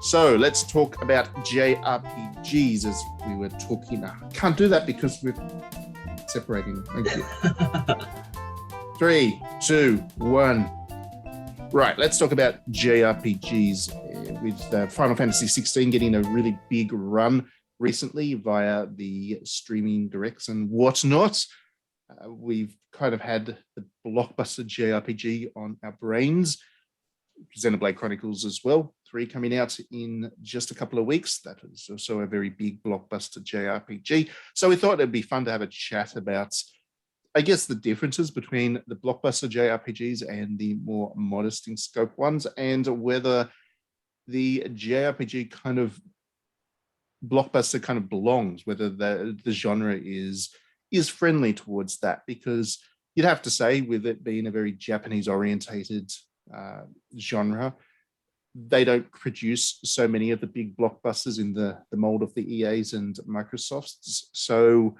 So let's talk about JRPGs as we were talking. I can't do that because we're separating. Thank you. 3, 2, 1. Right, let's talk about JRPGs with Final Fantasy 16 getting a really big run recently via the streaming directs and whatnot. We've kind of had the Blockbuster JRPG on our brains. Xenoblade Chronicles as well, 3 coming out in just a couple of weeks. That is also a very big Blockbuster JRPG. So we thought it'd be fun to have a chat about, I guess, the differences between the Blockbuster JRPGs and the more modest in scope ones, and whether the JRPG kind of Blockbuster kind of belongs, whether the genre is friendly towards that, because you'd have to say, with it being a very Japanese orientated genre, they don't produce so many of the big blockbusters in the mold of the EAs and Microsofts. So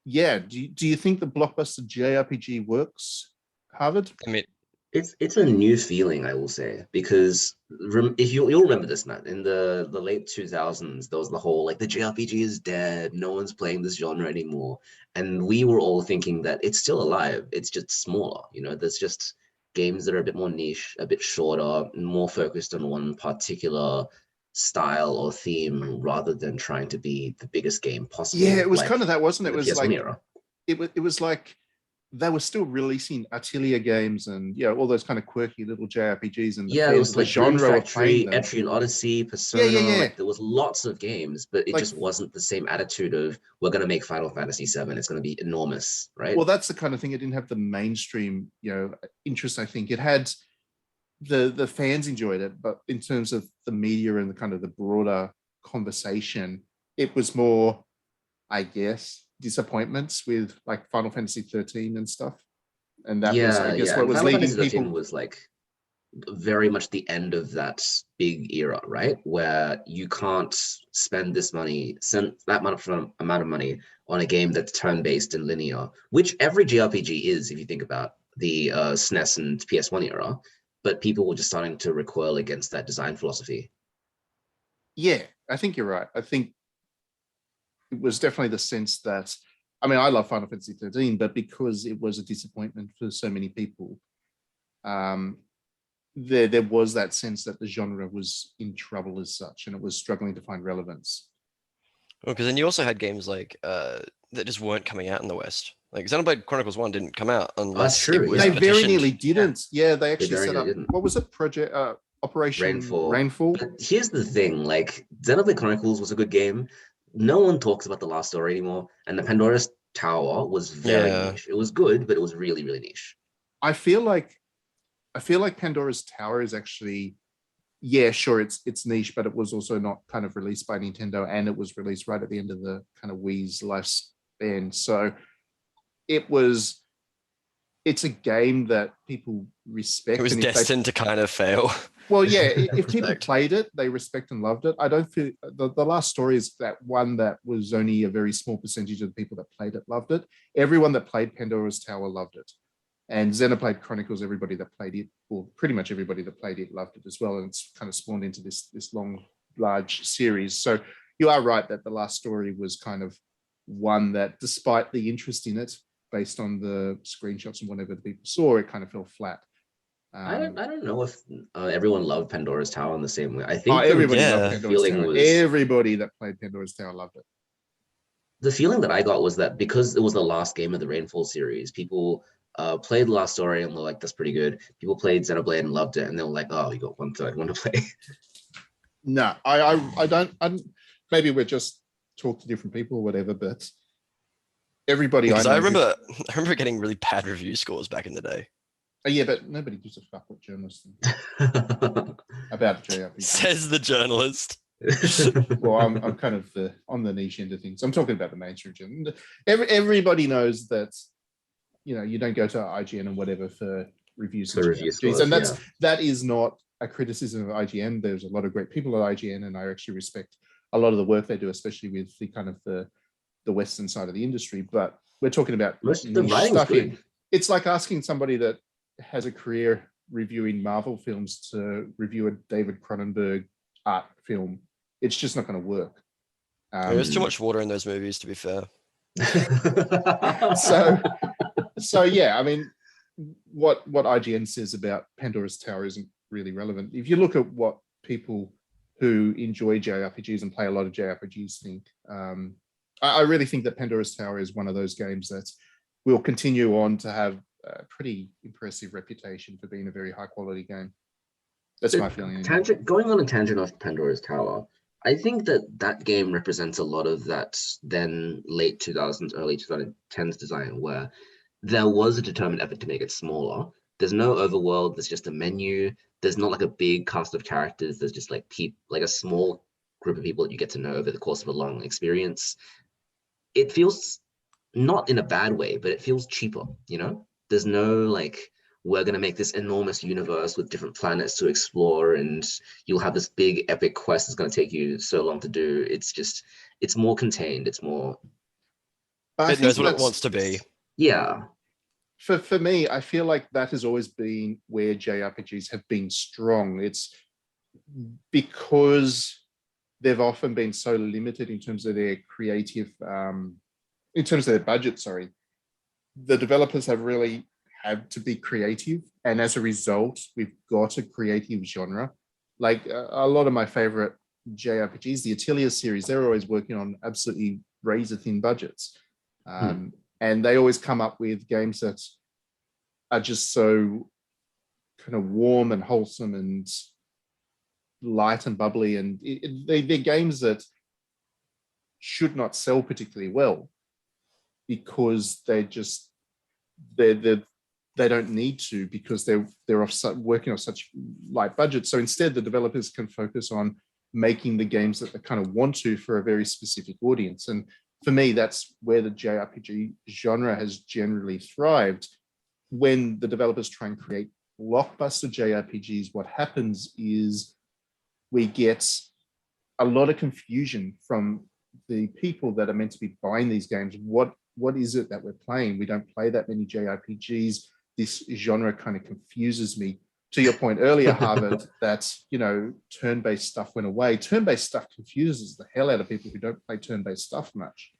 yeah, do you think the Blockbuster JRPG works, Harvard? I mean, it's a new feeling, I will say, because if you'll remember this, Matt, in the late 2000s, there was the whole like the JRPG is dead, no one's playing this genre anymore, and we were all thinking that it's still alive, it's just smaller. There's just games that are a bit more niche, a bit shorter, more focused on one particular style or theme rather than trying to be the biggest game possible. Yeah, it was kind of that, wasn't it? It was PS1 like era. It was like they were still releasing Atelier games and all those kind of quirky little JRPGs, and it was like genre Factory, Etrian Odyssey, Persona. Yeah. Like, there was lots of games, but it just wasn't the same attitude of we're going to make Final Fantasy VII. It's going to be enormous, right? Well, that's the kind of thing. It didn't have the mainstream, interest. I think it had the fans enjoyed it, but in terms of the media and the kind of the broader conversation, it was more, I guess, disappointments with like Final Fantasy 13 and stuff. And that was, I guess, what was Final leading Fantasy people. Was like very much the end of that big era, right? Where you can't spend that amount of money on a game that's turn-based and linear, which every JRPG is, if you think about the SNES and PS1 era. But people were just starting to recoil against that design philosophy. Yeah, I think you're right. I think it was definitely the sense that, I mean, I love Final Fantasy 13, but because it was a disappointment for so many people, there was that sense that the genre was in trouble as such, and it was struggling to find relevance. Well, because then you also had games like that just weren't coming out in the West. Like Xenoblade Chronicles 1 didn't come out unless it was They petitioned. very nearly didn't. Yeah, they actually set up. Didn't. What was it? Project Operation Rainfall. But here's the thing: like Xenoblade Chronicles was a good game. No one talks about the last story anymore, and the Pandora's Tower was very niche. It was good, but it was really, really niche. I feel like Pandora's Tower is actually, yeah, sure, it's niche, but it was also not kind of released by Nintendo, and it was released right at the end of the kind of Wii's lifespan. So it's a game that people respect. It was destined to kind of fail. Well, yeah, if people played it, they respect and loved it. I don't feel the last story is that one that was only a very small percentage of the people that played it loved it. Everyone that played Pandora's Tower loved it. And Xenoblade Chronicles, everybody that played it, or pretty much everybody that played it, loved it as well. And it's kind of spawned into this long, large series. So you are right that the last story was kind of one that, despite the interest in it, based on the screenshots and whatever the people saw, it kind of fell flat. I don't know if everyone loved Pandora's Tower in the same way. I think everybody loved Pandora's Tower. Everybody that played Pandora's Tower loved it. The feeling that I got was that because it was the last game of the Rainfall series, people played the last story and were like, that's pretty good. People played Xenoblade and loved it, and they were like, oh, you got one third one to play. No, I don't. Maybe we're just talking to different people or whatever, but everybody I remember getting really bad review scores back in the day. Yeah, but nobody gives a fuck what journalists think about JRPG. Says the journalist. Well, I'm kind of on the niche end of things. I'm talking about the mainstream journal. Everybody knows that, you don't go to IGN and whatever for reviews. And that is not a criticism of IGN. There's a lot of great people at IGN, and I actually respect a lot of the work they do, especially with the kind of the Western side of the industry. But we're talking about most of the writing's stuff good. It's like asking somebody that has a career reviewing Marvel films to review a David Cronenberg art film. It's just not going to work. There's too much water in those movies, to be fair. So yeah, I mean, what IGN says about Pandora's Tower isn't really relevant. If you look at what people who enjoy JRPGs and play a lot of JRPGs think, I really think that Pandora's Tower is one of those games that will continue on to have a pretty impressive reputation for being a very high quality game. That's my feeling. Going on a tangent of Pandora's Tower, I think that game represents a lot of that then late 2000s, early 2010s design, where there was a determined effort to make it smaller. There's no overworld. There's just a menu. There's not like a big cast of characters. There's just like a small group of people that you get to know over the course of a long experience. It feels not in a bad way, but it feels cheaper. You know, there's no like, we're going to make this enormous universe with different planets to explore, and you'll have this big epic quest that's going to take you so long to do. It's more contained. It's more. It knows what it wants to be. Yeah. For me, I feel like that has always been where JRPGs have been strong. It's because they've often been so limited in terms of their creative, in terms of their budget, sorry. The developers have really had to be creative. And as a result, we've got a creative genre. Like a lot of my favorite JRPGs, the Atelier series, they're always working on absolutely razor thin budgets. And they always come up with games that are just so kind of warm and wholesome and light and bubbly. And they're games that should not sell particularly well because they don't need to, because they're working on such light budgets. So instead, the developers can focus on making the games that they kind of want to for a very specific audience. And for me, that's where the JRPG genre has generally thrived. When the developers try and create blockbuster JRPGs, what happens is we get a lot of confusion from the people that are meant to be buying these games. What is it that we're playing? We don't play that many JRPGs. This genre kind of confuses me. To your point earlier, Harvard, that, you know, turn-based stuff went away. Turn-based stuff confuses the hell out of people who don't play turn-based stuff much,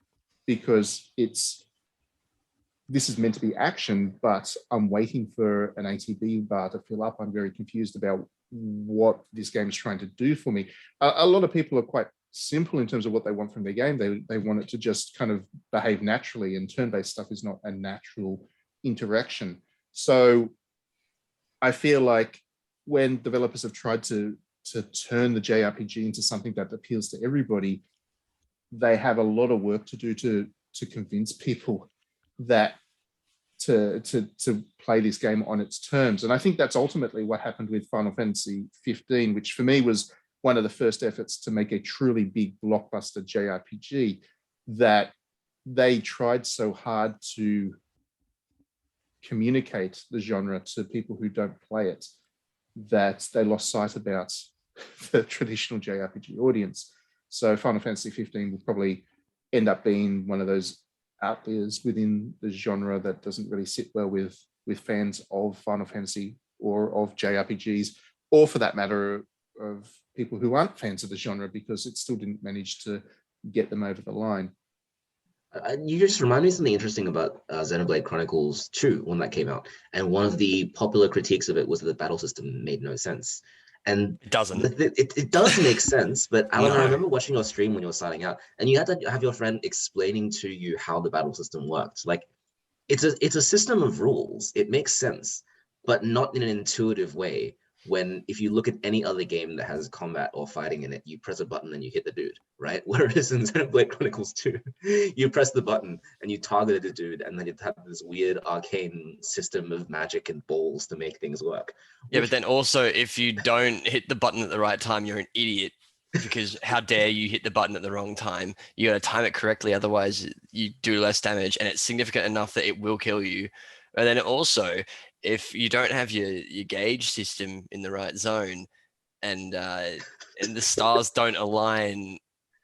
because this is meant to be action, but I'm waiting for an ATB bar to fill up. I'm very confused about what this game is trying to do for me. A lot of people are quite simple in terms of what they want from their game. They want it to just kind of behave naturally, and turn-based stuff is not a natural interaction. So I feel like when developers have tried to turn the JRPG into something that appeals to everybody, they have a lot of work to do to convince people that to play this game on its terms. And I think that's ultimately what happened with Final Fantasy 15, which for me was one of the first efforts to make a truly big blockbuster JRPG, that they tried so hard to communicate the genre to people who don't play it that they lost sight about the traditional JRPG audience. So Final Fantasy 15 will probably end up being one of those outliers within the genre that doesn't really sit well with fans of Final Fantasy or of JRPGs, or for that matter, of people who aren't fans of the genre, because it still didn't manage to get them over the line. You just remind me of something interesting about Xenoblade Chronicles 2 when that came out. And one of the popular critiques of it was that the battle system made no sense. And it doesn't. It does make sense, but Alan, No. I remember watching your stream when you were signing out, and you had to have your friend explaining to you how the battle system worked. Like, it's a system of rules. It makes sense, but not in an intuitive way. When if you look at any other game that has combat or fighting in it, you press a button and you hit the dude, right? Whereas in Xenoblade Chronicles 2, you press the button and you target the dude, and then you have this weird arcane system of magic and balls to make things work. Yeah, but then also if you don't hit the button at the right time, you're an idiot, because how dare you hit the button at the wrong time? You got to time it correctly, otherwise you do less damage, and it's significant enough that it will kill you. And then also, if you don't have your gauge system in the right zone, and the stars don't align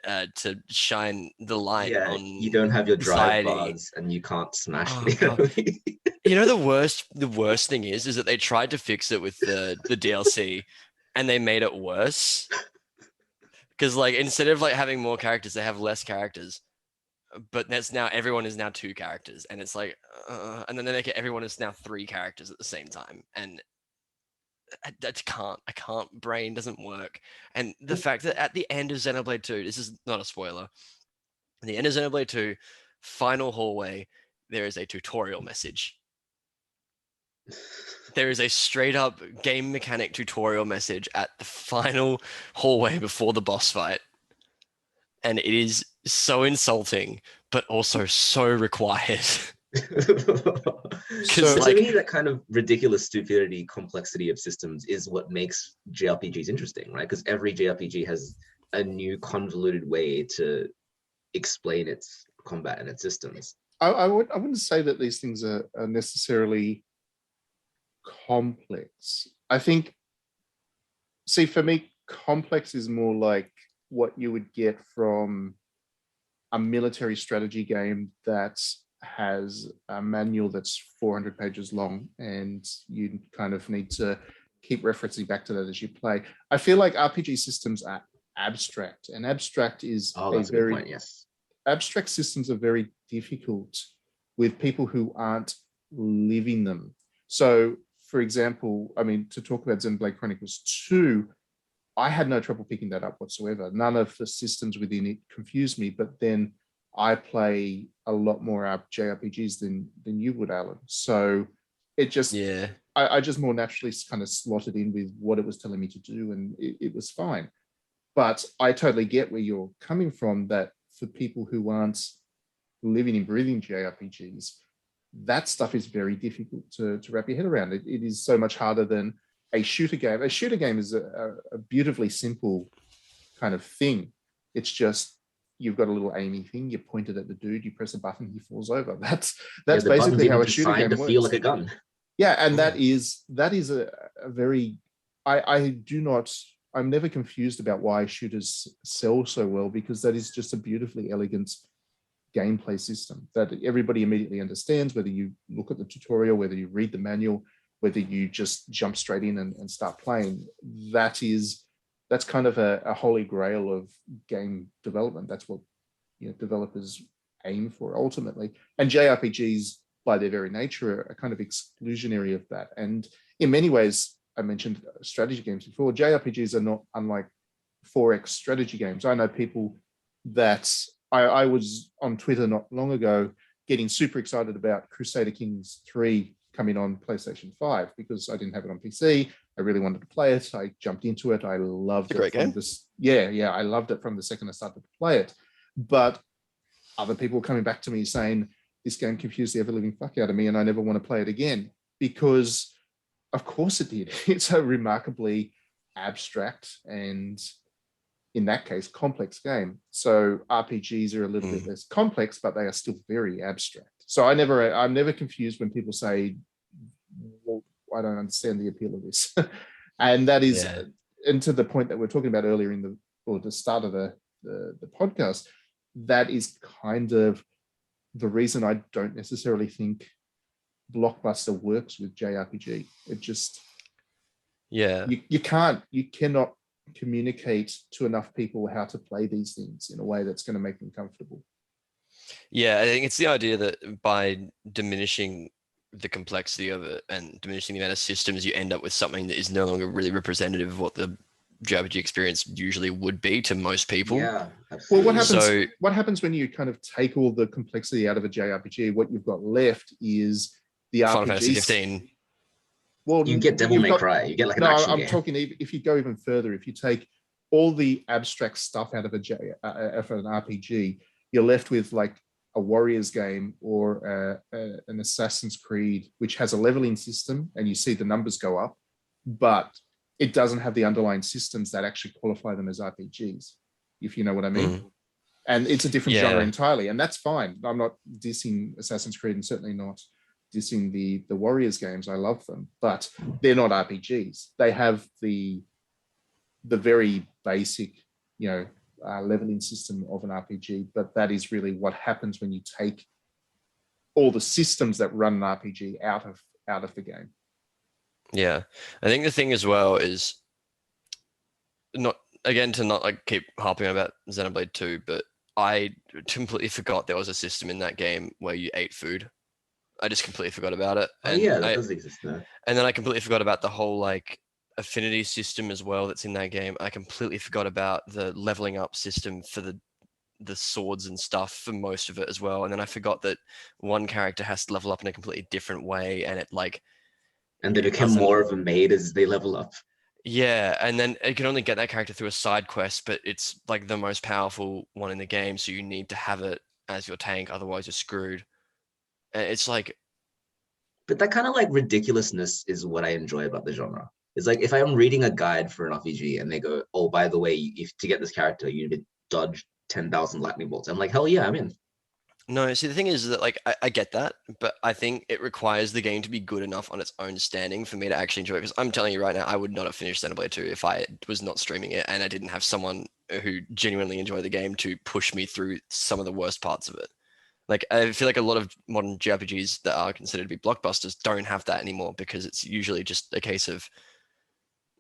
to shine the light on you don't have your drive society. bars and you can't smash You know, the worst thing is that they tried to fix it with the DLC, and they made it worse. Because like instead of like having more characters, they have less characters. But that's now everyone is now 2 characters, and it's like, and then they make it everyone is now 3 characters at the same time, and I can't. Brain doesn't work. And the fact that at the end of Xenoblade 2, this is not a spoiler. At the end of Xenoblade 2, final hallway, there is a tutorial message. There is a straight up game mechanic tutorial message at the final hallway before the boss fight. And it is so insulting, but also so required. So like- to me, that kind of ridiculous stupidity, complexity of systems is what makes JRPGs interesting, right? Because every JRPG has a new convoluted way to explain its combat and its systems. I wouldn't say that these things are necessarily complex. I think, see, for me, complex is more like what you would get from a military strategy game that has a manual that's 400 pages long, and you kind of need to keep referencing back to that as you play. I feel like RPG systems are abstract, and abstract is That's a good point, yes. Abstract systems are very difficult with people who aren't living them. So, for example, I mean, to talk about Xenoblade Chronicles 2, I had no trouble picking that up whatsoever. None of the systems within it confused me, but then I play a lot more JRPGs than you would, Alan. So it just, I just more naturally kind of slotted in with what it was telling me to do, and it was fine. But I totally get where you're coming from, that for people who aren't living and breathing JRPGs, that stuff is very difficult to wrap your head around. It is so much harder than a shooter game. A shooter game is a beautifully simple kind of thing. It's just, you've got a little aiming thing, you point it at the dude, you press a button, he falls over. That's basically how a shooter game works. Feel like a gun. Yeah, and that is a very, I'm never confused about why shooters sell so well, because that is just a beautifully elegant gameplay system that everybody immediately understands, whether you look at the tutorial, whether you read the manual, whether you just jump straight in and start playing. That's kind of a holy grail of game development. That's what developers aim for ultimately. And JRPGs, by their very nature, are kind of exclusionary of that. And in many ways, I mentioned strategy games before, JRPGs are not unlike 4X strategy games. I know people that I was on Twitter not long ago getting super excited about Crusader Kings 3 coming on PlayStation 5 because I didn't have it on PC. I really wanted to play it. I jumped into it. I loved it. Great game. I loved it from the second I started to play it. But other people were coming back to me saying, this game confused the ever-living fuck out of me and I never want to play it again, because of course it did. It's a remarkably abstract and, in that case, complex game. So RPGs are a little bit less complex, but they are still very abstract. So I'm never confused when people say, well, I don't understand the appeal of this. And that is, and to the point that we're talking about earlier the start of the podcast, that is kind of the reason I don't necessarily think Blockbuster works with JRPG. It just, you cannot communicate to enough people how to play these things in a way that's going to make them comfortable. Yeah, I think it's the idea that by diminishing the complexity of it and diminishing the amount of systems, you end up with something that is no longer really representative of what the JRPG experience usually would be to most people. Yeah, absolutely. Well, what happens when you kind of take all the complexity out of a JRPG? What you've got left is the Final RPG. Fantasy 15. Well, you get Devil May Cry. You get like an action game. I'm talking if you go even further. If you take all the abstract stuff out of an RPG, you're left with like a Warriors game or an Assassin's Creed, which has a leveling system, and you see the numbers go up, but it doesn't have the underlying systems that actually qualify them as RPGs, if you know what I mean. And it's a different genre entirely, and that's fine. I'm not dissing Assassin's Creed, and certainly not dissing the Warriors games. I love them, but they're not RPGs. They have the very basic, leveling system of an RPG, but that is really what happens when you take all the systems that run an RPG out of the game. Yeah, I think the thing as well is not again, to not like keep harping on about Xenoblade 2, but I completely forgot there was a system in that game where you ate food. I just completely forgot about it. Oh yeah, that does exist now. And then I completely forgot about the whole like affinity system as well that's in that game. I completely forgot about the leveling up system for the swords and stuff for most of it as well. And then I forgot that one character has to level up in a completely different way, and it like And they become doesn't. more of a maid as they level up. Yeah, and then you can only get that character through a side quest, but it's like the most powerful one in the game, so you need to have it as your tank, otherwise you're screwed. And it's like, But that kind of like ridiculousness is what I enjoy about the genre. It's like if I'm reading a guide for an RPG and they go, "Oh, by the way, if to get this character, you need to dodge 10,000 lightning bolts." I'm like, "Hell yeah, I'm in." no, see, the thing is that like I get that, but I think it requires the game to be good enough on its own standing for me to actually enjoy it. Because I'm telling you right now, I would not have finished Xenoblade 2 if I was not streaming it and I didn't have someone who genuinely enjoyed the game to push me through some of the worst parts of it. Like I feel like a lot of modern JRPGs that are considered to be blockbusters don't have that anymore, because it's usually just a case of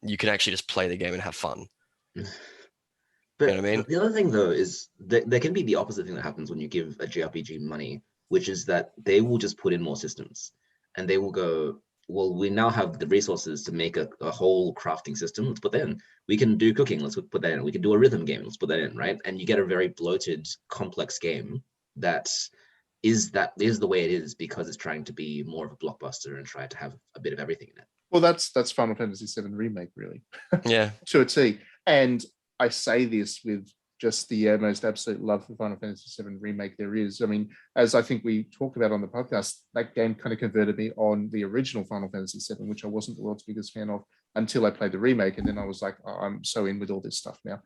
you can actually just play the game and have fun. But You know what I mean? the other thing though is that there can be the opposite thing that happens when you give a JRPG money, which is that they will just put in more systems and they will go, well, we now have the resources to make a whole crafting system. Let's put that in. We can do cooking. Let's put that in. We can do a rhythm game. Let's put that in, right? And you get a very bloated, complex game that is the way it is because it's trying to be more of a blockbuster and try to have a bit of everything in it. Well, that's Final Fantasy VII Remake, really. Yeah. To a T. And I say this with just the most absolute love for Final Fantasy VII Remake there is. I mean, as I think we talked about on the podcast, that game kind of converted me on the original Final Fantasy VII, which I wasn't the world's biggest fan of until I played the remake. And then I was like, oh, I'm so in with all this stuff now.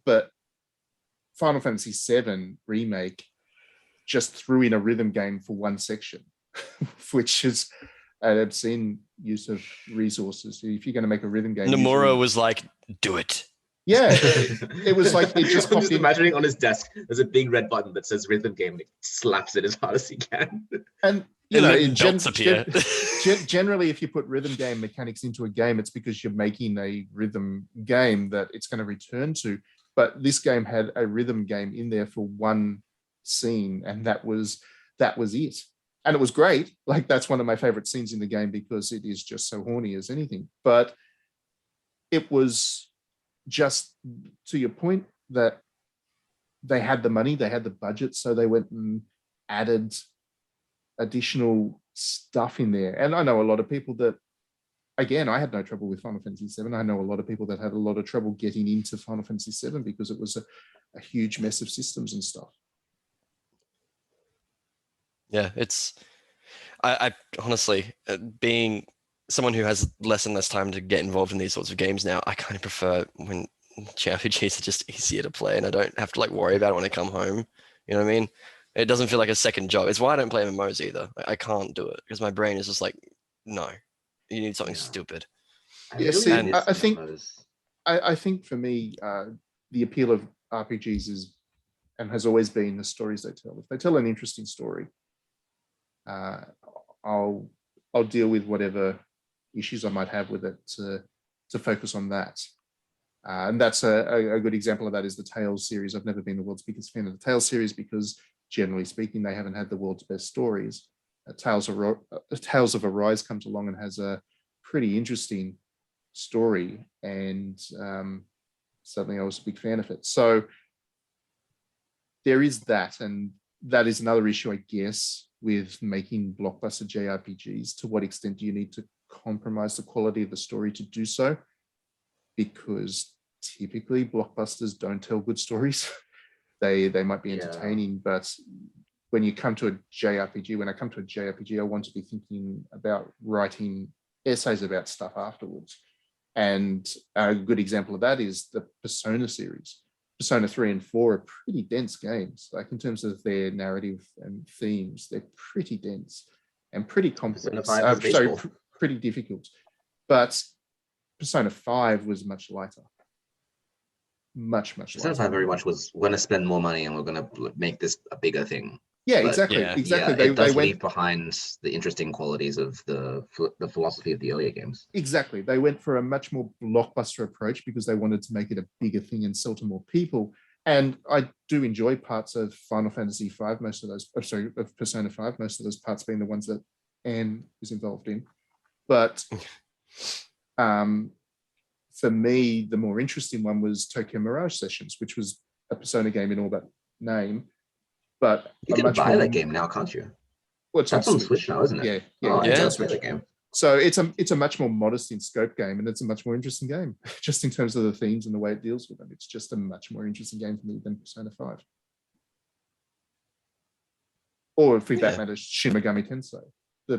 But Final Fantasy VII Remake just threw in a rhythm game for one section, which is an obscene use of resources. If you're going to make a rhythm game, Nomura was like, do it. Yeah, it was like it just. I'm just imagining on his desk, there's a big red button that says rhythm game. And he slaps it as hard as he can. And you know, generally, if you put rhythm game mechanics into a game, it's because you're making a rhythm game that it's going to return to. But this game had a rhythm game in there for one scene, and that was it. And it was great. Like, that's one of my favorite scenes in the game because it is just so horny as anything. But it was just to your point that they had the money, they had the budget, so they went and added additional stuff in there. And I know a lot of people that, again, I had no trouble with Final Fantasy VII. I know a lot of people that had a lot of trouble getting into Final Fantasy VII because it was a huge mess of systems and stuff. Yeah, I honestly, being someone who has less and less time to get involved in these sorts of games now, I kind of prefer when JRPGs are just easier to play and I don't have to like worry about it when I come home. You know what I mean? It doesn't feel like a second job. It's why I don't play MMOs either. I can't do it because my brain is just like, no, you need something stupid. Yeah, see, I think for me, the appeal of RPGs is and has always been the stories they tell. If they tell an interesting story, I'll deal with whatever issues I might have with it to focus on that. And that's a good example of that is the Tales series. I've never been the world's biggest fan of the Tales series because, generally speaking, they haven't had the world's best stories. Tales of Arise comes along and has a pretty interesting story, and suddenly I was a big fan of it. So there is that, and that is another issue, I guess, with making blockbuster JRPGs. To what extent do you need to compromise the quality of the story to do so? Because typically blockbusters don't tell good stories. They might be entertaining, but when you come to a JRPG, I want to be thinking about writing essays about stuff afterwards. And a good example of that is the Persona series. Persona 3 and 4 are pretty dense games. Like, in terms of their narrative and themes, they're pretty dense and pretty complex. Pretty difficult. But Persona 5 was much lighter. Much lighter. Persona 5 very much was, we're going to spend more money and we're going to make this a bigger thing. Yeah, But exactly. Yeah. Exactly. yeah, it They does went leave behind the interesting qualities of the philosophy of the earlier games. exactly. They went for a much more blockbuster approach because they wanted to make it a bigger thing and sell to more people. And I do enjoy parts of Final Fantasy V, most of those, of Persona 5, most of those parts being the ones that Anne is involved in. But for me, the more interesting one was Tokyo Mirage Sessions, which was a Persona game in all but name. But You can buy that game now, can't you? Well, it's That's on Switch now, isn't it? Yeah, Oh, I it's yeah. on gotta play Switch. that game. So it's a much more modest in scope game, and it's a much more interesting game, just in terms of the themes and the way it deals with them. It's just a much more interesting game for me than Persona 5. Or if that matters, Shin Megami Tensei.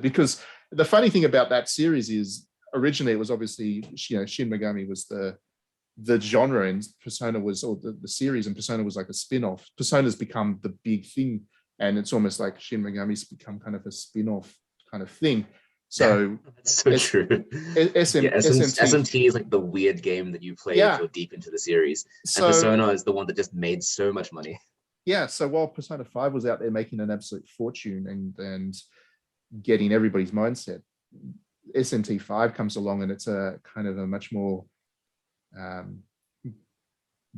Because the funny thing about that series is originally it was obviously, Shin Megami was the genre, and Persona was, or the series, and Persona was like a spin-off. Persona's become the big thing, and it's almost like Shin Megami's become kind of a spin-off kind of thing. So that's so true. SMT is like the weird game that you play if you're deep into the series. And Persona is the one that just made so much money. Yeah, so while Persona 5 was out there making an absolute fortune and getting everybody's mindset, SMT5 comes along and it's a kind of a much more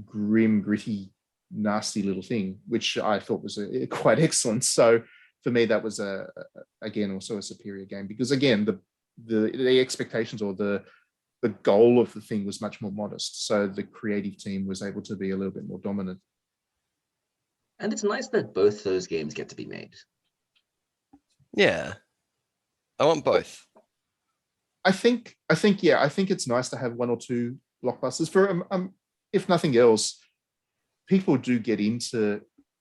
grim, gritty, nasty little thing, which I thought was quite excellent. So for me, that was again also a superior game, because again the expectations or the goal of the thing was much more modest. So the creative team was able to be a little bit more dominant. And it's nice that both those games get to be made. Yeah, I want both. I think it's nice to have one or two blockbusters for if nothing else. People do get into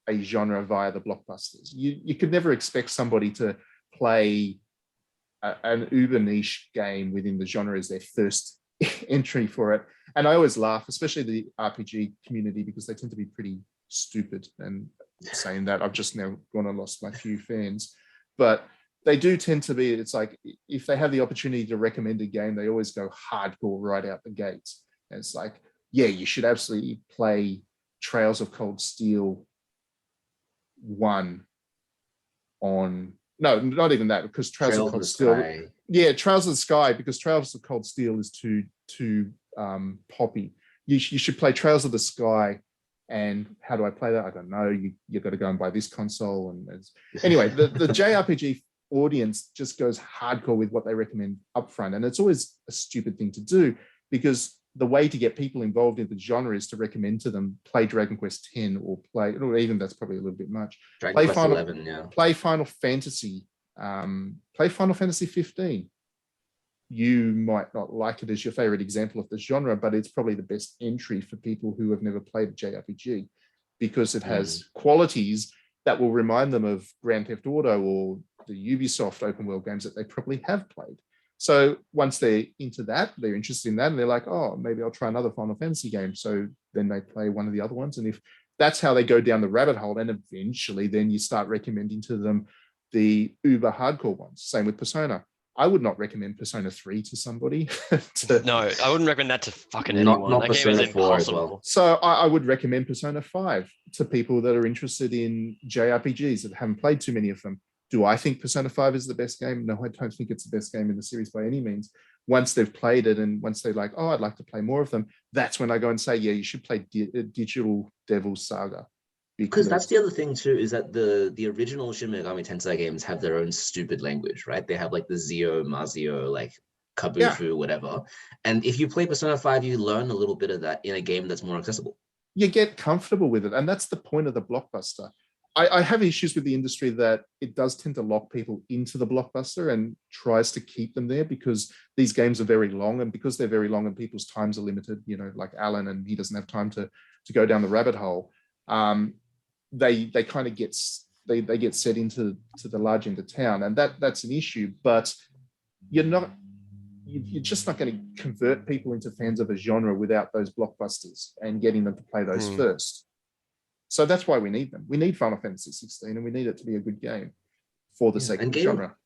a genre via the blockbusters. You could never expect somebody to play an uber niche game within the genre as their first entry for it. And I always laugh, especially the RPG community, because they tend to be pretty stupid. And saying that, I've just now gone and lost my few fans, but they do tend to be, it's like, if they have the opportunity to recommend a game, they always go hardcore right out the gates. And it's like, yeah, you should absolutely play Trails of Cold Steel 1 on, no, not even that, because Trails of Cold Steel, Sky. Yeah, Trails of the Sky, because Trails of Cold Steel is too poppy. You should play Trails of the Sky. And how do I play that? I don't know. You've got to go and buy this console. And anyway, the JRPG audience just goes hardcore with what they recommend upfront. And it's always a stupid thing to do, because the way to get people involved in the genre is to recommend to them, play Dragon Quest X, or even that's probably a little bit much. Dragon Quest 11, yeah. Play Final Fantasy. Play Final Fantasy 15. You might not like it as your favorite example of the genre, but it's probably the best entry for people who have never played a JRPG, because it has qualities that will remind them of Grand Theft Auto or the Ubisoft open world games that they probably have played. So once they're into that, they're interested in that, and they're like, oh, maybe I'll try another Final Fantasy game. So then they play one of the other ones. And if that's how they go down the rabbit hole, and eventually then you start recommending to them the uber hardcore ones. Same with Persona. I would not recommend Persona 3 to somebody. No, I wouldn't recommend that to fucking anyone. Not that Persona game is 4 as impossible. well. So I would recommend Persona 5 to people that are interested in JRPGs that haven't played too many of them. Do I think Persona 5 is the best game? No, I don't think it's the best game in the series by any means. Once they've played it and once they're like, oh, I'd like to play more of them, that's when I go and say, yeah, you should play Digital Devil's Saga. Because that's the other thing too, is that the original Shin Megami Tensei games have their own stupid language, right? They have like the Zio, Mazio, like Kabufu, whatever. And if you play Persona 5, you learn a little bit of that in a game that's more accessible. You get comfortable with it. And that's the point of the blockbuster. I have issues with the industry that it does tend to lock people into the blockbuster and tries to keep them there, because these games are very long, and because they're very long and people's times are limited, like Alan, and he doesn't have time to go down the rabbit hole. They kind of get set into the large end of town, and that's an issue. But you're just not going to convert people into fans of a genre without those blockbusters and getting them to play those first. So that's why we need them. We need Final Fantasy 16, and we need it to be a good game for the sake of the genre.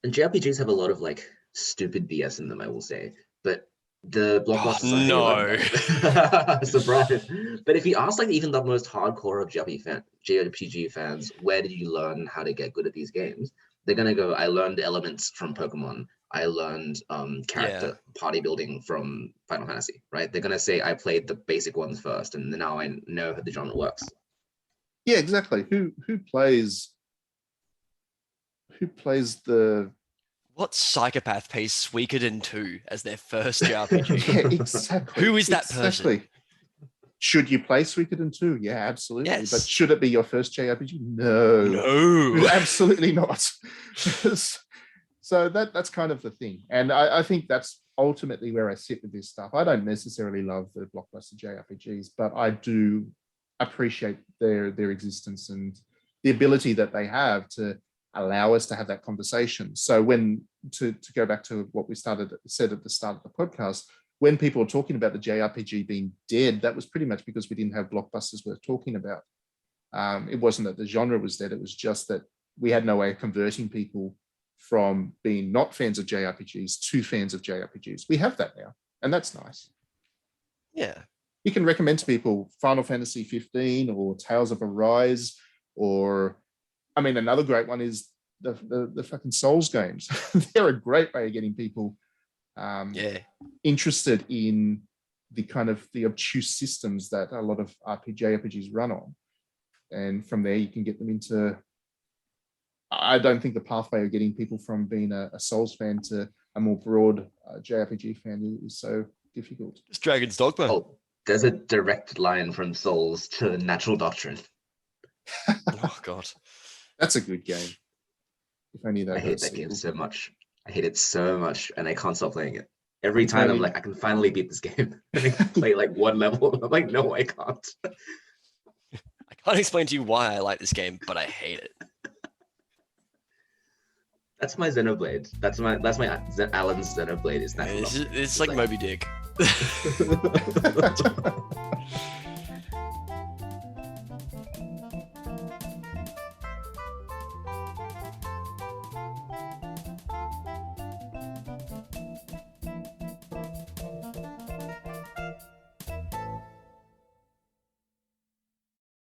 And JRPGs have a lot of like stupid BS in them, I will say. But The Blockbuster side, no. surprise. But if you ask like even the most hardcore of JRPG fans, where did you learn how to get good at these games? They're gonna go, I learned elements from Pokemon. I learned character party building from Final Fantasy, right? They're gonna say I played the basic ones first, and now I know how the genre works. Yeah, exactly. Who plays the What psychopath plays Suikoden 2 as their first JRPG? yeah, exactly. Who is that person? Should you play Suikoden 2? Yeah, absolutely. Yes. But should it be your first JRPG? No. No. Absolutely not. So that's kind of the thing. And I think that's ultimately where I sit with this stuff. I don't necessarily love the Blockbuster JRPGs, but I do appreciate their existence and the ability that they have to allow us to have that conversation. So when to go back to what we said at the start of the podcast, when people were talking about the JRPG being dead, that was pretty much because we didn't have blockbusters worth talking about. It wasn't that the genre was dead, it was just that we had no way of converting people from being not fans of JRPGs to fans of JRPGs. We have that now, and that's nice. Yeah. You can recommend to people Final Fantasy 15 or Tales of Arise, or I mean, another great one is the fucking Souls games. They're a great way of getting people interested in the kind of the obtuse systems that a lot of JRPGs run on. And from there, you can get them into, I don't think the pathway of getting people from being a Souls fan to a more broad JRPG fan is so difficult. It's Dragon's Dogma. Oh, there's a direct line from Souls to Natural Doctrine. Oh, God. That's a good game. If only that. I hate that game so much. I hate it so much, and I can't stop playing it. Every time I'm like, I can finally beat this game. And I play like one level. I'm like, no, I can't. I can't explain to you why I like this game, but I hate it. That's my Xenoblade. That's my Alan's Xenoblade. It's It's like Moby Dick.